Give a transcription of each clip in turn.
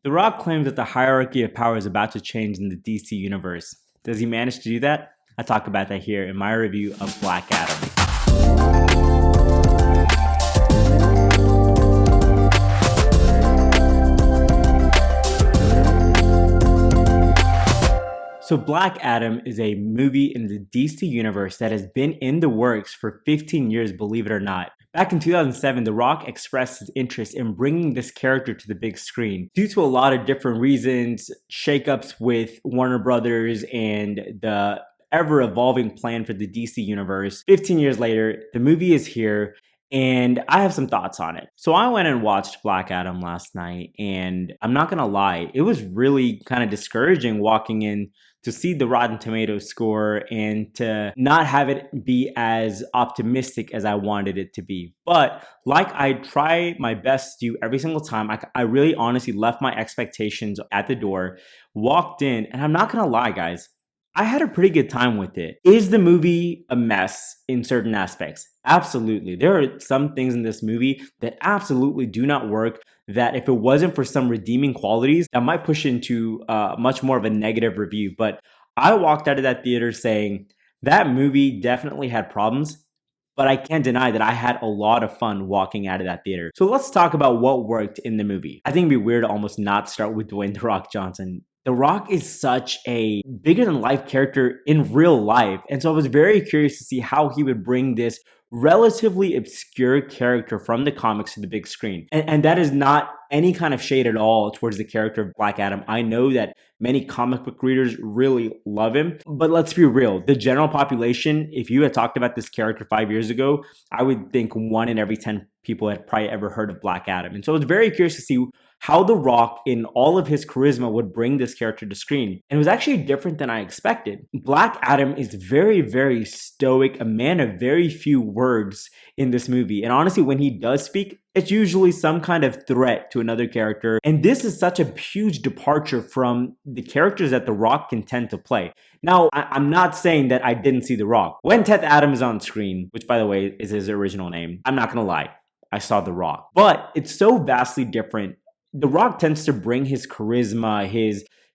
The Rock claims that the hierarchy of power is about to change in the DC universe. Does he manage to do that? I talk about that here in my review of Black Adam. So Black Adam is a movie in the DC universe that has been in the works for 15 years, believe it or not. Back in 2007, The Rock expressed his interest in bringing this character to the big screen. Due to a lot of different reasons, shakeups with Warner Brothers and the ever-evolving plan for the DC universe, 15 years later, the movie is here. And I have some thoughts on it. So I went and watched Black Adam last night, and I'm not gonna lie, it was really kind of discouraging walking in to see the Rotten Tomatoes score and to not have it be as optimistic as I wanted it to be. But like I try my best to do every single time, I really honestly left my expectations at the door, walked in, and I'm not gonna lie, guys, I had a pretty good time with it. Is the movie a mess in certain aspects? Absolutely. There are some things in this movie that absolutely do not work, that if it wasn't for some redeeming qualities, that might push into much more of a negative review. But I walked out of that theater saying that movie definitely had problems, but I can't deny that I had a lot of fun walking out of that theater. So let's talk about what worked in the movie. I think it'd be weird to almost not start with Dwayne "The Rock" Johnson. The Rock is such a bigger than life character in real life. And so I was very curious to see how he would bring this relatively obscure character from the comics to the big screen. And that is not any kind of shade at all towards the character of Black Adam. I know that many comic book readers really love him, but let's be real. The general population, if you had talked about this character 5 years ago, I would think 1 in every 10 people had probably ever heard of Black Adam. And so I was very curious to see how The Rock, in all of his charisma, would bring this character to screen. And it was actually different than I expected. Black Adam is very, very stoic, a man of very few words in this movie. And honestly, when he does speak, it's usually some kind of threat to another character. And this is such a huge departure from the characters that The Rock can tend to play. Now, I'm not saying that I didn't see The Rock. When Teth Adam is on screen, which by the way is his original name, I'm not gonna lie, I saw The Rock. But it's so vastly different. The Rock tends to bring his charisma,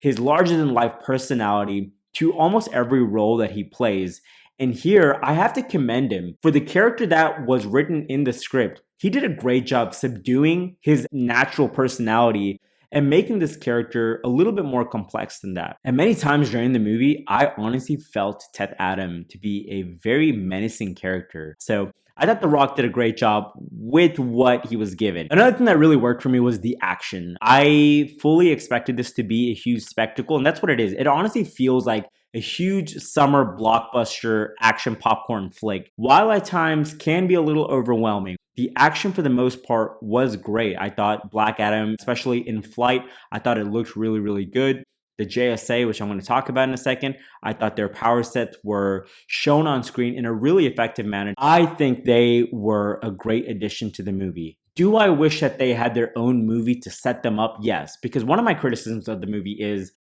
his larger than life personality to almost every role that he plays. And here, I have to commend him for the character that was written in the script. He did a great job subduing his natural personality and making this character a little bit more complex than that. And many times during the movie, I honestly felt Teth Adam to be a very menacing character. So I thought The Rock did a great job with what he was given. Another thing that really worked for me was the action. I fully expected this to be a huge spectacle, and that's what it is. It honestly feels like a huge summer blockbuster action popcorn flick. While at times can be a little overwhelming, the action for the most part was great. I thought Black Adam, especially in flight, I thought it looked really, really good. The JSA, which I'm going to talk about in a second, I thought their power sets were shown on screen in a really effective manner. I think they were a great addition to the movie. Do I wish that they had their own movie to set them up? Yes, because one of my criticisms of the movie is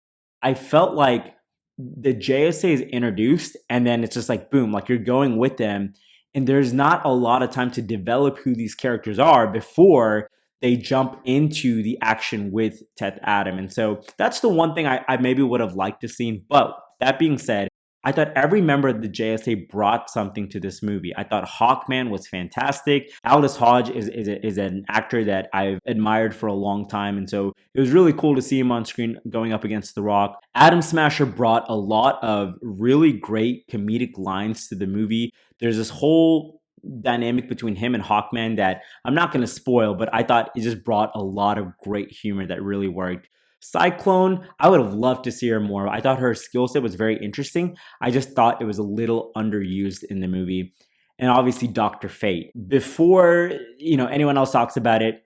I felt like the JSA is introduced and then it's just like, boom, like you're going with them. And there's not a lot of time to develop who these characters are before they jump into the action with Teth Adam. And so that's the one thing I maybe would have liked to see. But that being said, I thought every member of the JSA brought something to this movie. I thought Hawkman was fantastic. Aldous Hodge is an actor that I've admired for a long time. And so it was really cool to see him on screen going up against The Rock. Adam Smasher brought a lot of really great comedic lines to the movie. There's this whole dynamic between him and Hawkman that I'm not going to spoil, but I thought it just brought a lot of great humor that really worked. Cyclone, I would have loved to see her more. I thought her skill set was very interesting. I just thought it was a little underused in the movie. And obviously Dr. Fate. Before, anyone else talks about it,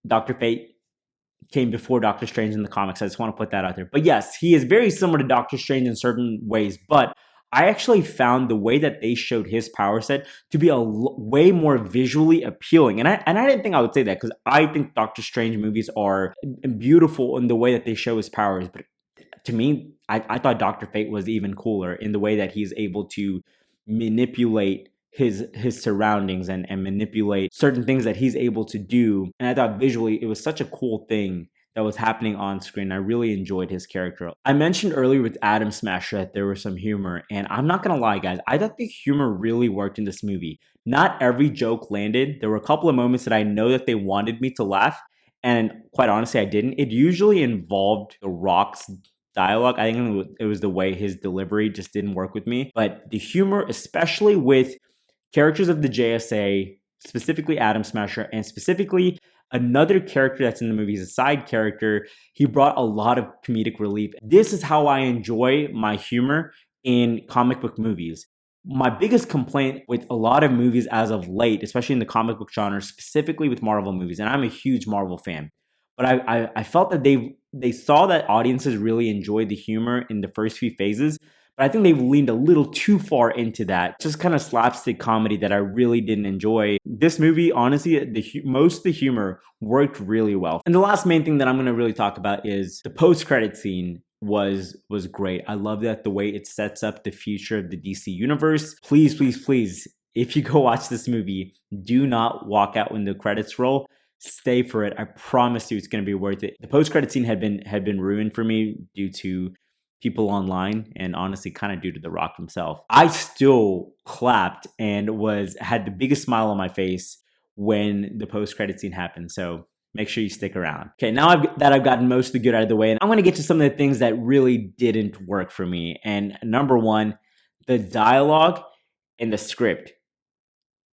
Dr. Fate came before Doctor Strange in the comics. I just want to put that out there. But yes, he is very similar to Doctor Strange in certain ways, but I actually found the way that they showed his power set to be way more visually appealing. And I didn't think I would say that because I think Doctor Strange movies are beautiful in the way that they show his powers. But to me, I thought Dr. Fate was even cooler in the way that he's able to manipulate his surroundings and manipulate certain things that he's able to do. And I thought visually it was such a cool thing that was happening on screen. I really enjoyed his character. I mentioned earlier with Adam Smasher that there was some humor, and I'm not gonna lie, guys, I thought the humor really worked in this movie. Not every joke landed. There were a couple of moments that I know that they wanted me to laugh, and quite honestly, I didn't. It usually involved The Rock's dialogue. I think it was the way his delivery just didn't work with me. But the humor, especially with characters of the JSA, specifically Adam Smasher, and specifically another character that's in the movie is a side character. He brought a lot of comedic relief. This is how I enjoy my humor in comic book movies. My biggest complaint with a lot of movies as of late, especially in the comic book genre, specifically with Marvel movies, and I'm a huge Marvel fan, but I felt that they saw that audiences really enjoyed the humor in the first few phases, but I think they've leaned a little too far into that. Just kind of slapstick comedy that I really didn't enjoy. This movie, honestly, most of the humor worked really well. And the last main thing that I'm going to really talk about is the post-credit scene was great. I love that the way it sets up the future of the DC universe. Please, please, please, if you go watch this movie, do not walk out when the credits roll. Stay for it. I promise you it's going to be worth it. The post-credit scene had been ruined for me due to people online, and honestly kind of due to The Rock himself. I still clapped and had the biggest smile on my face when the post-credit scene happened. So make sure you stick around. Okay, now I've gotten most of the good out of the way, and I'm going to get to some of the things that really didn't work for me. And number one, the dialogue and the script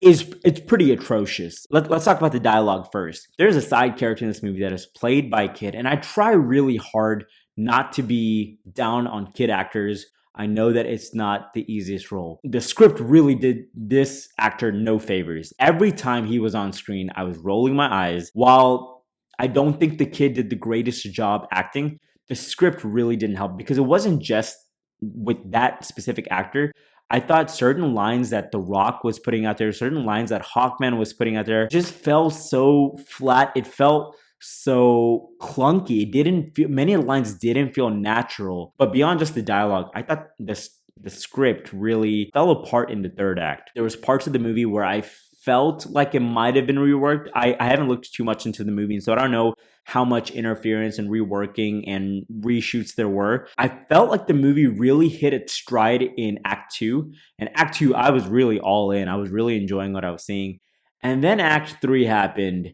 it's pretty atrocious. Let's talk about the dialogue first. There's a side character in this movie that is played by a kid, and I try really hard not to be down on kid actors. I know that it's not the easiest role. The script really did this actor no favors. Every time he was on screen, I was rolling my eyes. While I don't think the kid did the greatest job acting, the script really didn't help because it wasn't just with that specific actor. I thought certain lines that The Rock was putting out there, certain lines that Hawkman was putting out there, just felt so flat. It felt so clunky. It didn't feel, many lines didn't feel natural. But beyond just the dialogue, I thought the script really fell apart in the third act. There was parts of the movie where I felt like it might have been reworked. I haven't looked too much into the movie, so I don't know how much interference and reworking and reshoots there were. I felt like the movie really hit its stride in Act 2. And Act 2, I was really all in. I was really enjoying what I was seeing. And then Act 3 happened.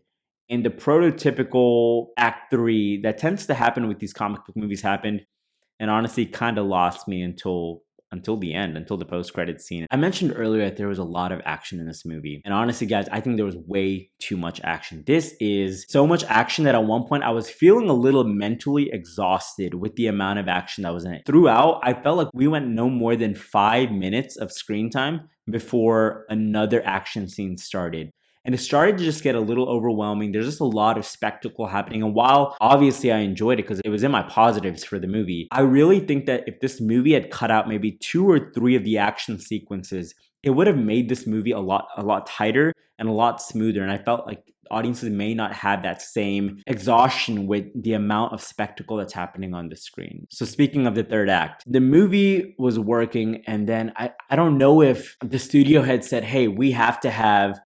And the prototypical Act 3 that tends to happen with these comic book movies happened. And honestly, kind of lost me until the end, until the post-credits scene. I mentioned earlier that there was a lot of action in this movie. And honestly, guys, I think there was way too much action. This is so much action that at one point I was feeling a little mentally exhausted with the amount of action that was in it. Throughout, I felt like we went no more than 5 minutes of screen time before another action scene started. And it started to just get a little overwhelming. There's just a lot of spectacle happening. And while obviously I enjoyed it because it was in my positives for the movie, I really think that if this movie had cut out maybe 2 or 3 of the action sequences, it would have made this movie a lot tighter and a lot smoother. And I felt like audiences may not have that same exhaustion with the amount of spectacle that's happening on the screen. So speaking of the third act, the movie was working, and then I don't know if the studio had said, hey, we have to have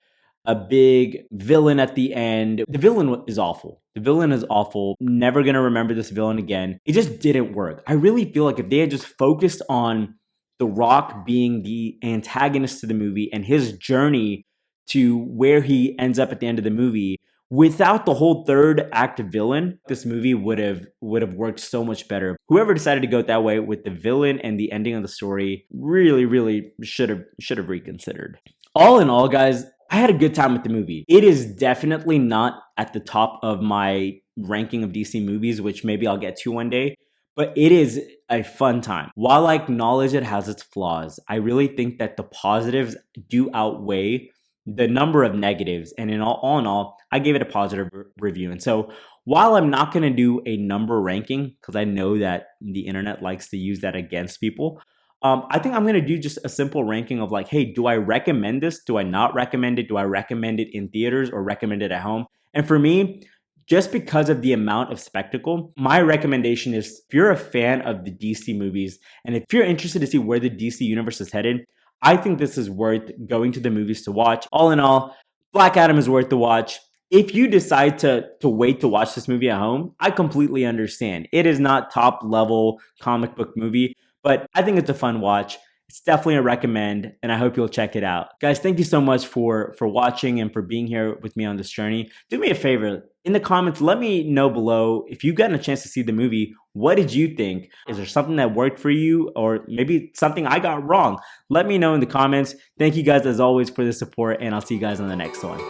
a big villain at the end. The villain is awful. The villain is awful. Never gonna remember this villain again. It just didn't work. I really feel like if they had just focused on The Rock being the antagonist to the movie and his journey to where he ends up at the end of the movie, without the whole third act villain, this movie would have worked so much better. Whoever decided to go that way with the villain and the ending of the story really should have reconsidered. All in all, guys, I had a good time with the movie. It is definitely not at the top of my ranking of DC movies, which maybe I'll get to one day, but it is a fun time. While I acknowledge it has its flaws, I really think that the positives do outweigh the number of negatives. And all in all, I gave it a positive review. And so while I'm not going to do a number ranking, because I know that the internet likes to use that against people, I think I'm going to do just a simple ranking of like, hey, do I recommend this? Do I not recommend it? Do I recommend it in theaters or recommend it at home? And for me, just because of the amount of spectacle, my recommendation is if you're a fan of the DC movies and if you're interested to see where the DC universe is headed, I think this is worth going to the movies to watch. All in all, Black Adam is worth the watch. If you decide to wait to watch this movie at home, I completely understand. It is not top level comic book movie, but I think it's a fun watch. It's definitely a recommend, and I hope you'll check it out. Guys, thank you so much for watching and for being here with me on this journey. Do me a favor, in the comments, let me know below if you've gotten a chance to see the movie. What did you think? Is there something that worked for you, or maybe something I got wrong? Let me know in the comments. Thank you guys as always for the support, and I'll see you guys on the next one.